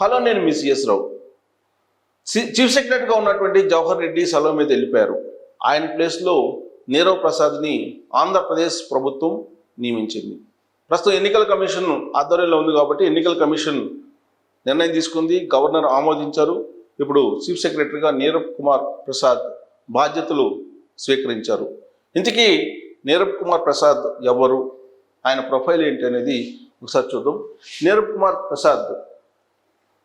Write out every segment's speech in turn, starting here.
Hello, నేను మీ CS రావు. Chief సెక్రటరీగా ఉన్నటువంటి జవహర్ రెడ్డి సెలవు మీద వెళ్ళిపోయారు. ఆయన ప్లేస్లో నీరవ్ ప్రసాద్ని ఆంధ్రప్రదేశ్ ప్రభుత్వం నియమించింది. ప్రస్తుతం ఎన్నికల కమిషన్ ఆధ్వర్యంలో ఉంది కాబట్టి ఎన్నికల కమిషన్ నిర్ణయం తీసుకుంది, గవర్నర్ ఆమోదించారు. ఇప్పుడు చీఫ్ సెక్రటరీగా నీరవ్ కుమార్ ప్రసాద్ బాధ్యతలు స్వీకరించారు. ఇంతకీ నీరవ్ కుమార్ ప్రసాద్ ఎవరు, ఆయన ప్రొఫైల్ ఏంటి అనేది ఒకసారి చూద్దాం. నీరవ్ కుమార్ ప్రసాద్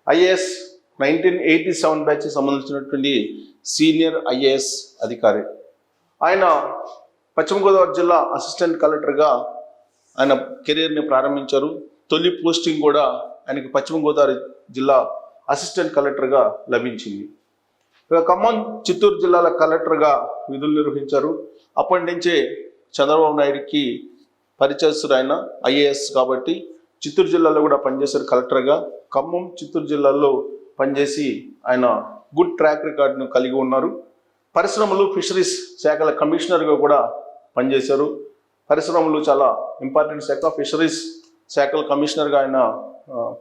ఐఏఎస్ 1987 బ్యాచ్కి సంబంధించినటువంటి సీనియర్ ఐఏఎస్ అధికారి. ఆయన పశ్చిమ గోదావరి జిల్లా అసిస్టెంట్ కలెక్టర్గా ఆయన కెరీర్ని ప్రారంభించారు. తొలి పోస్టింగ్ కూడా ఆయనకి పశ్చిమ గోదావరి జిల్లా అసిస్టెంట్ కలెక్టర్గా లభించింది. ఖమ్మం, చిత్తూరు జిల్లాల కలెక్టర్గా విధులు నిర్వహించారు. అప్పటి నుంచే చంద్రబాబు నాయుడికి పరిచయస్తుడు ఆయన, ఐఏఎస్ కాబట్టి చిత్తూరు జిల్లాలో కూడా పనిచేశారు కలెక్టర్గా. ఖమ్మం, చిత్తూరు జిల్లాల్లో పనిచేసి ఆయన గుడ్ ట్రాక్ రికార్డును కలిగి ఉన్నారు. పరిశ్రమలు, ఫిషరీస్ శాఖల కమిషనర్గా కూడా పనిచేశారు. పరిశ్రమలు చాలా ఇంపార్టెంట్ శాఖ, ఫిషరీస్ శాఖల కమిషనర్గా ఆయన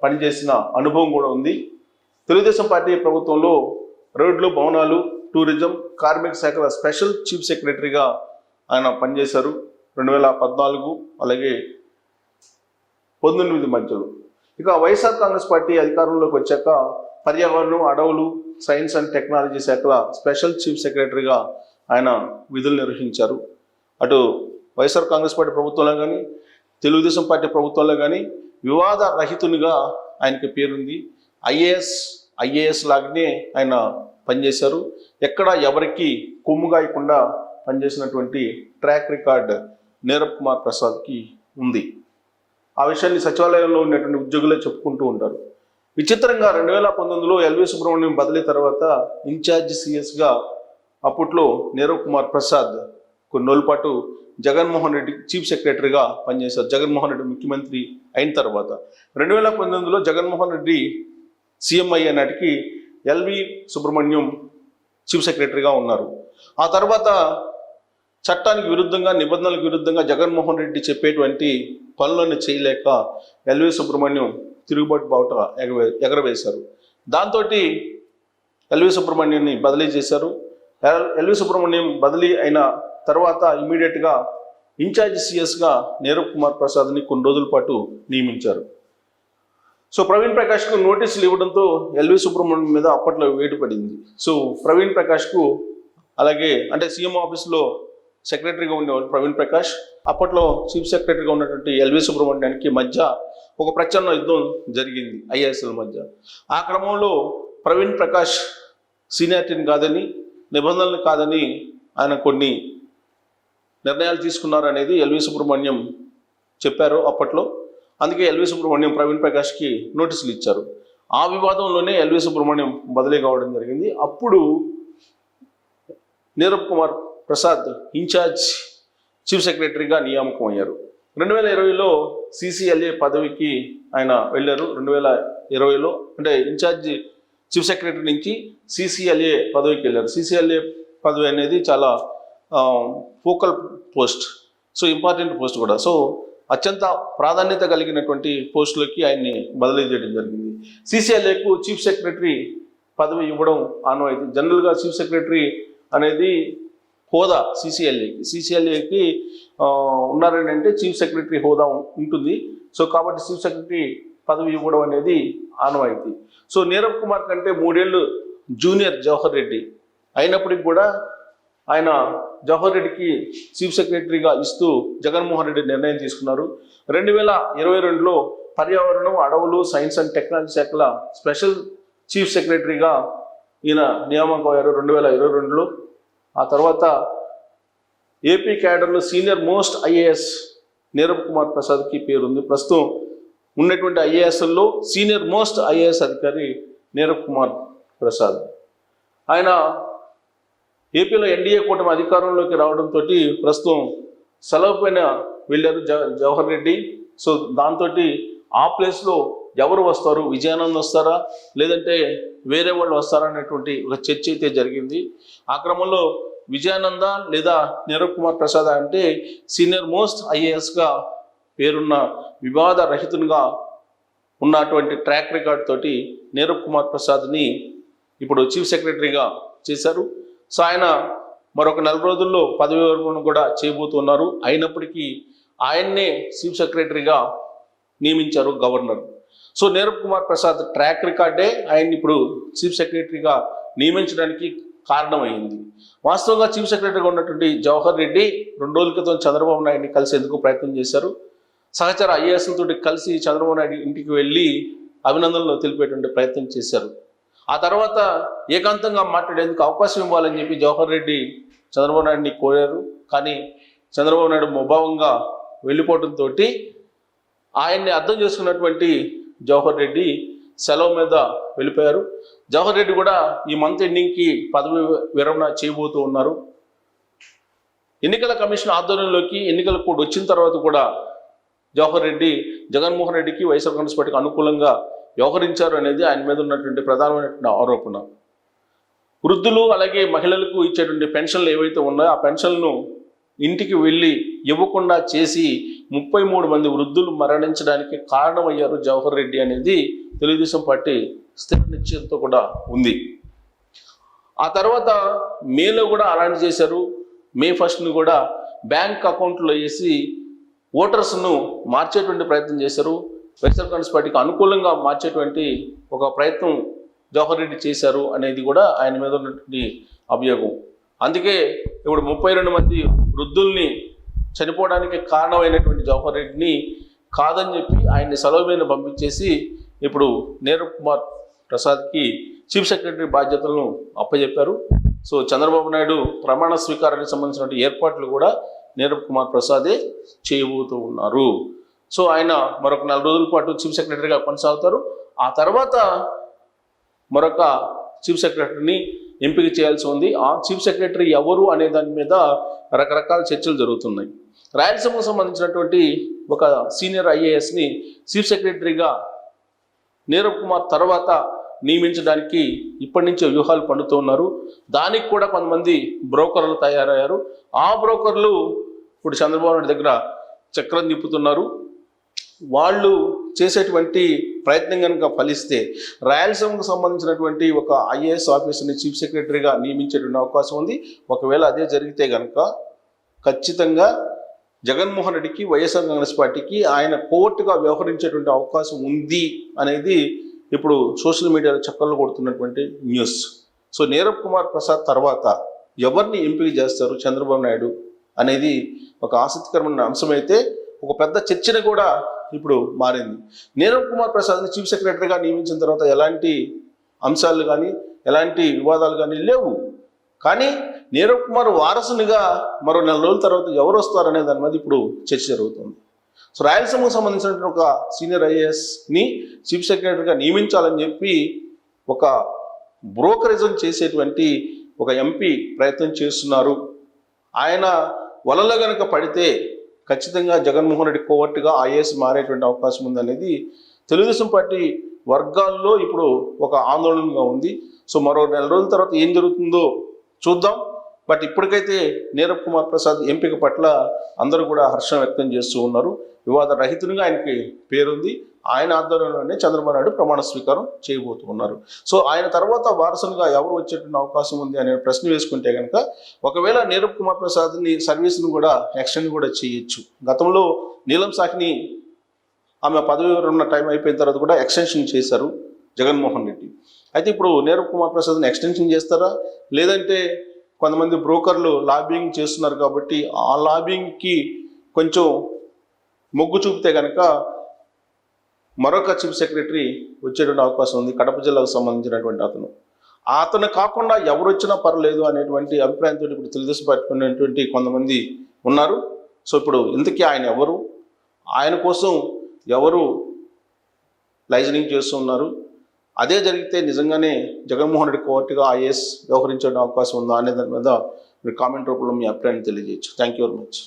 పనిచేసిన అనుభవం కూడా ఉంది. తెలుగుదేశం పార్టీ ప్రభుత్వంలో రోడ్లు, భవనాలు, టూరిజం, కార్మిక శాఖల స్పెషల్ చీఫ్ సెక్రటరీగా ఆయన పనిచేశారు 2014 అలాగే 19 మధ్యలో. ఇక వైఎస్ఆర్ కాంగ్రెస్ పార్టీ అధికారంలోకి వచ్చాక పర్యావరణం, అడవులు, సైన్స్ అండ్ టెక్నాలజీ శాఖల స్పెషల్ చీఫ్ సెక్రటరీగా ఆయన విధులు నిర్వహించారు. అటు వైఎస్ఆర్ కాంగ్రెస్ పార్టీ ప్రభుత్వంలో కానీ తెలుగుదేశం పార్టీ ప్రభుత్వంలో కానీ వివాద రహితునిగా ఆయనకి పేరుంది. ఐఏఎస్ లాగానే ఆయన పనిచేశారు. ఎక్కడ ఎవరికి కొమ్ముగాయకుండా పనిచేసినటువంటి ట్రాక్ రికార్డ్ నీరవ్ కుమార్ ప్రసాద్కి ఉంది. ఆ విషయాన్ని సచివాలయంలో ఉన్నటువంటి ఉద్యోగులే చెప్పుకుంటూ ఉంటారు. విచిత్రంగా 2019లో ఎల్వి సుబ్రహ్మణ్యం బదిలీ తర్వాత ఇన్ఛార్జ్ సిఎస్గా అప్పట్లో నీరవ్ కుమార్ ప్రసాద్ కొన్ని రోజుల పాటు జగన్మోహన్ రెడ్డి చీఫ్ సెక్రటరీగా పనిచేశారు. జగన్మోహన్ రెడ్డి ముఖ్యమంత్రి అయిన తర్వాత 2019లో జగన్మోహన్ రెడ్డి సీఎం అయ్యే నాటికి ఎల్వి సుబ్రహ్మణ్యం చీఫ్ సెక్రటరీగా ఉన్నారు. ఆ తర్వాత చట్టానికి విరుద్ధంగా, నిబంధనలకు విరుద్ధంగా జగన్మోహన్ రెడ్డి చెప్పేటువంటి పనులను చేయలేక ఎల్వి సుబ్రహ్మణ్యం తిరుగుబాటు బావుట ఎగరవేశారు. దాంతో ఎల్వి సుబ్రహ్మణ్యాన్ని బదిలీ చేశారు. ఎల్వి సుబ్రహ్మణ్యం బదిలీ అయిన తర్వాత ఇమీడియట్గా ఇన్ఛార్జ్ సిఎస్గా నీరవ్ కుమార్ ప్రసాద్ని కొన్ని రోజుల పాటు నియమించారు. సో ప్రవీణ్ ప్రకాష్కు నోటీసులు ఇవ్వడంతో ఎల్వి సుబ్రహ్మణ్యం మీద అప్పట్లో వేటు పడింది. సో ప్రవీణ్ ప్రకాష్కు అలాగే అంటే సీఎం ఆఫీస్లో సెక్రటరీగా ఉండేవాళ్ళు ప్రవీణ్ ప్రకాష్, అప్పట్లో చీఫ్ సెక్రటరీగా ఉన్నటువంటి ఎల్వి సుబ్రహ్మణ్యానికి మధ్య ఒక ప్రచన్న యుద్ధం జరిగింది ఐఏఎస్ల మధ్య. ఆ క్రమంలో ప్రవీణ్ ప్రకాష్ సీనియారిటీని కాదని, నిబంధనలు కాదని ఆయన కొన్ని నిర్ణయాలు తీసుకున్నారు అనేది ఎల్వి సుబ్రహ్మణ్యం చెప్పారు అప్పట్లో. అందుకే ఎల్వి సుబ్రహ్మణ్యం ప్రవీణ్ ప్రకాష్కి నోటీసులు ఇచ్చారు. ఆ వివాదంలోనే ఎల్వి సుబ్రహ్మణ్యం బదిలీ కావడం జరిగింది. అప్పుడు నీరవ్ కుమార్ ప్రసాద్ ఇన్ఛార్జ్ చీఫ్ సెక్రటరీగా నియామకం అయ్యారు. 2020లో సిసిఎల్ఏ పదవికి ఆయన వెళ్ళారు. 2020లో అంటే ఇన్ఛార్జ్ చీఫ్ సెక్రటరీ నుంచి సిసిఎల్ఏ పదవికి వెళ్ళారు. సిసిఎల్ఏ పదవి అనేది చాలా focal post, so important post కూడా. సో అత్యంత ప్రాధాన్యత కలిగినటువంటి పోస్టులకి ఆయన్ని బదిలీ చేయడం జరిగింది. సిసిఎల్ఏకు చీఫ్ సెక్రటరీ పదవి ఇవ్వడం ఆనవాయితీ. జనరల్గా చీఫ్ సెక్రటరీ అనేది హోదా సిసిఎల్ఏకి ఉన్నారని అంటే చీఫ్ సెక్రటరీ హోదా ఉంటుంది. సో కాబట్టి చీఫ్ సెక్రటరీ పదవి ఇవ్వడం అనేది ఆనవాయితీ. సో నీరవ్ కుమార్ కంటే 3 ఏళ్ళు జూనియర్ జవహర్ రెడ్డి అయినప్పటికీ కూడా ఆయన జవహర్ రెడ్డికి చీఫ్ సెక్రటరీగా ఇస్తూ జగన్మోహన్ రెడ్డి నిర్ణయం తీసుకున్నారు. 2022లో పర్యావరణం, అడవులు, సైన్స్ అండ్ టెక్నాలజీ శాఖల స్పెషల్ చీఫ్ సెక్రటరీగా ఈయన నియామకం అయ్యారు 2022లో. ఆ తర్వాత ఏపీ క్యాడర్లో senior most IAS Nirav Kumar ప్రసాద్కి పేరుంది. ప్రస్తుతం ఉన్నటువంటి ఐఏఎస్ల్లో సీనియర్ మోస్ట్ ఐఏఎస్ అధికారి నీరవ్ కుమార్ ప్రసాద్. ఆయన ఏపీలో ఎన్డీఏ కూటమి అధికారంలోకి రావడంతో ప్రస్తుతం సెలవు పైన వెళ్ళారు జవహర్ రెడ్డి. సో దాంతో ఆ ప్లేస్లో ఎవరు వస్తారు, విజయానంద్ వస్తారా లేదంటే వేరే వాళ్ళు వస్తారా అనేటువంటి ఒక చర్చ అయితే జరిగింది. ఆ క్రమంలో విజయానంద లేదా నీరవ్ కుమార్ ప్రసాద్ అంటే సీనియర్ మోస్ట్ ఐఏఎస్గా పేరున్న వివాద రహితునిగా ఉన్నటువంటి ట్రాక్ రికార్డ్ తోటి నీరబ్ కుమార్ ప్రసాద్ని ఇప్పుడు చీఫ్ సెక్రటరీగా చేశారు. సో ఆయన మరొక 4 రోజుల్లో పదవి విరమణ కూడా చేయబోతున్నారు. అయినప్పటికీ ఆయన్నే చీఫ్ సెక్రటరీగా నియమించారు governor. So Nirab Kumar Prasad track రికార్డే ఆయన్ని ఇప్పుడు చీఫ్ సెక్రటరీగా నియమించడానికి కారణమైంది. వాస్తవంగా చీఫ్ సెక్రటరీగా ఉన్నటువంటి జవహర్ రెడ్డి 2 రోజుల క్రితం చంద్రబాబు నాయుడిని కలిసేందుకు ప్రయత్నం చేశారు. సహచర ఐఏఎస్లతో కలిసి చంద్రబాబు నాయుడు ఇంటికి వెళ్ళి అభినందనలు తెలిపేటువంటి ప్రయత్నం చేశారు. ఆ తర్వాత ఏకాంతంగా మాట్లాడేందుకు అవకాశం ఇవ్వాలని చెప్పి జవహర్ రెడ్డి చంద్రబాబు నాయుడిని కోరారు. కానీ చంద్రబాబు నాయుడు ముభావంగా వెళ్ళిపోవడంతో ఆయన్ని అర్థం చేసుకున్నటువంటి జవహర్ రెడ్డి సెలవు మీద వెళ్ళిపోయారు. జవహర్ రెడ్డి కూడా ఈ మంత్ ఎండింగ్కి పదవి విరమణ చేయబోతూ ఉన్నారు. ఎన్నికల కమిషన్ ఆధ్వర్యంలోకి ఎన్నికల కోడ్ వచ్చిన తర్వాత కూడా జవహర్ రెడ్డి జగన్మోహన్ రెడ్డికి వైఎస్ఆర్ కాంగ్రెస్ పార్టీకి అనుకూలంగా వ్యవహరించారు అనేది ఆయన మీద ఉన్నటువంటి ప్రధానమైనటువంటి ఆరోపణ. వృద్ధులు అలాగే మహిళలకు ఇచ్చేటువంటి పెన్షన్లు ఏవైతే ఉన్నాయో ఆ పెన్షన్లను ఇంటికి వెళ్ళి ఇవ్వకుండా చేసి 33 మంది వృద్ధులు మరణించడానికి కారణమయ్యారు జవహర్ రెడ్డి అనేది తెలుగుదేశం పార్టీ స్థిర నిశ్చయంతో కూడా ఉంది. ఆ తర్వాత మేలో కూడా అలాంటి చేశారు. మే 1ని కూడా బ్యాంక్ అకౌంట్లో వేసి ఓటర్స్ను మార్చేటువంటి ప్రయత్నం చేశారు. వైఎస్ఆర్ కాంగ్రెస్ పార్టీకి అనుకూలంగా మార్చేటువంటి ఒక ప్రయత్నం జవహర్ రెడ్డి చేశారు అనేది కూడా ఆయన మీద ఉన్నటువంటి అభియోగం. అందుకే ఇప్పుడు 32 మంది వృద్ధుల్ని చనిపోవడానికి కారణమైనటువంటి జవహర్ రెడ్డిని కాదని చెప్పి ఆయన్ని సెలవు మీద పంపించేసి ఇప్పుడు నీరబ్ కుమార్ ప్రసాద్కి చీఫ్ సెక్రటరీ బాధ్యతలను అప్పచెప్పారు. సో చంద్రబాబు నాయుడు ప్రమాణ స్వీకారానికి సంబంధించిన ఏర్పాట్లు కూడా నీరబ్ కుమార్ ప్రసాదే చేయబోతూ ఉన్నారు. సో ఆయన మరొక 4 రోజుల పాటు చీఫ్ సెక్రటరీగా కొనసాగుతారు. ఆ తర్వాత మరొక చీఫ్ సెక్రటరీని ఎంపిక చేయాల్సి ఉంది. ఆ చీఫ్ సెక్రటరీ ఎవరు అనే దాని మీద రకరకాల చర్చలు జరుగుతున్నాయి. రాయలసీమకు సంబంధించినటువంటి ఒక సీనియర్ ఐఏఎస్ని చీఫ్ సెక్రటరీగా నీరబ్ కుమార్ తర్వాత నియమించడానికి ఇప్పటి నుంచే వ్యూహాలు పండుతూ ఉన్నారు. దానికి కూడా కొంతమంది బ్రోకర్లు తయారయ్యారు. ఆ బ్రోకర్లు ఇప్పుడు చంద్రబాబు నాయుడు దగ్గర చక్రం తిప్పుతున్నారు. వాళ్ళు చేసేటువంటి ప్రయత్నం కనుక ఫలిస్తే రాయలసీమకు సంబంధించినటువంటి ఒక ఐఏఎస్ ఆఫీసర్ని చీఫ్ సెక్రటరీగా నియమించేటువంటి అవకాశం ఉంది. ఒకవేళ అదే జరిగితే కనుక ఖచ్చితంగా జగన్మోహన్ రెడ్డికి వైఎస్ఆర్ కాంగ్రెస్ పార్టీకి ఆయన కోర్టుగా వ్యవహరించేటువంటి అవకాశం ఉంది అనేది ఇప్పుడు సోషల్ మీడియాలో చక్కర్లు కొడుతున్నటువంటి న్యూస్. సో నీరబ్ కుమార్ ప్రసాద్ తర్వాత ఎవరిని ఎంపిక చేస్తారు చంద్రబాబు నాయుడు అనేది ఒక ఆసక్తికరమైన అంశమైతే ఒక పెద్ద చర్చన కూడా ఇప్పుడు మారింది. నీరబ్ కుమార్ ప్రసాద్ని చీఫ్ సెక్రటరీగా నియమించిన తర్వాత ఎలాంటి అంశాలు కానీ ఎలాంటి వివాదాలు కానీ లేవు. కానీ నీరబ్ కుమార్ వారసునిగా మరో 4 రోజుల తర్వాత ఎవరు వస్తారనే దాని మీద ఇప్పుడు చర్చ జరుగుతుంది. సో రాయలసీమకు సంబంధించినటువంటి ఒక సీనియర్ ఐఏఎస్ని చీఫ్ సెక్రటరీగా నియమించాలని చెప్పి ఒక బ్రోకరిజం చేసేటువంటి ఒక ఎంపీ ప్రయత్నం చేస్తున్నారు. ఆయన వలలో కనుక పడితే ఖచ్చితంగా జగన్మోహన్ రెడ్డి కోవర్టుగా ఐఏఎస్ మారేటువంటి అవకాశం ఉందనేది తెలుగుదేశం పార్టీ వర్గాల్లో ఇప్పుడు ఒక ఆందోళనగా ఉంది. సో మరో 4 రోజుల తర్వాత ఏం జరుగుతుందో చూద్దాం. బట్ ఇప్పటికైతే నీరబ్ కుమార్ ప్రసాద్ ఎంపిక పట్ల అందరూ కూడా హర్షం వ్యక్తం చేస్తూ ఉన్నారు. వివాద రహితునిగా ఆయనకి పేరుంది. ఆయన ఆధ్వర్యంలోనే చంద్రబాబు నాయుడు ప్రమాణ స్వీకారం చేయబోతూ ఉన్నారు. సో ఆయన తర్వాత వారసునిగా ఎవరు వచ్చేటువంటి అవకాశం ఉంది అనే ప్రశ్న వేసుకుంటే కనుక ఒకవేళ నీరబ్ కుమార్ ప్రసాద్ని సర్వీస్ను కూడా ఎక్స్టెండ్ కూడా చేయొచ్చు. గతంలో నీలం సాహ్ని ఆమె పదవి ఉన్న టైం అయిపోయిన తర్వాత కూడా ఎక్స్టెన్షన్ చేశారు జగన్మోహన్ రెడ్డి. అయితే ఇప్పుడు నీరబ్ కుమార్ ప్రసాద్ని ఎక్స్టెన్షన్ చేస్తారా, లేదంటే కొంతమంది బ్రోకర్లు లాబింగ్ చేస్తున్నారు కాబట్టి ఆ లాబింగ్కి కొంచెం మొగ్గు చూపితే కనుక మరొక చీఫ్ సెక్రటరీ వచ్చేటువంటి అవకాశం ఉంది. కడప జిల్లాకు సంబంధించినటువంటి అతను కాకుండా ఎవరు వచ్చినా పర్లేదు అనేటువంటి అభిప్రాయంతో ఇప్పుడు తెలుగుదేశం పార్టీ ఉన్నటువంటి కొంతమంది ఉన్నారు. సో ఇప్పుడు ఇంతకీ ఆయన ఎవరు, ఆయన కోసం ఎవరు లైజనింగ్ చేస్తూ ఉన్నారు, అదే జరిగితే నిజంగానే జగన్మోహన్ రెడ్డి కోర్టుగా ఐఏఎస్ వ్యవహరించే అవకాశం ఉందా అనే దాని మీద మీరు కామెంట్ రూపంలో మీ అభిప్రాయాన్ని తెలియజేయచ్చు. Thank you very much.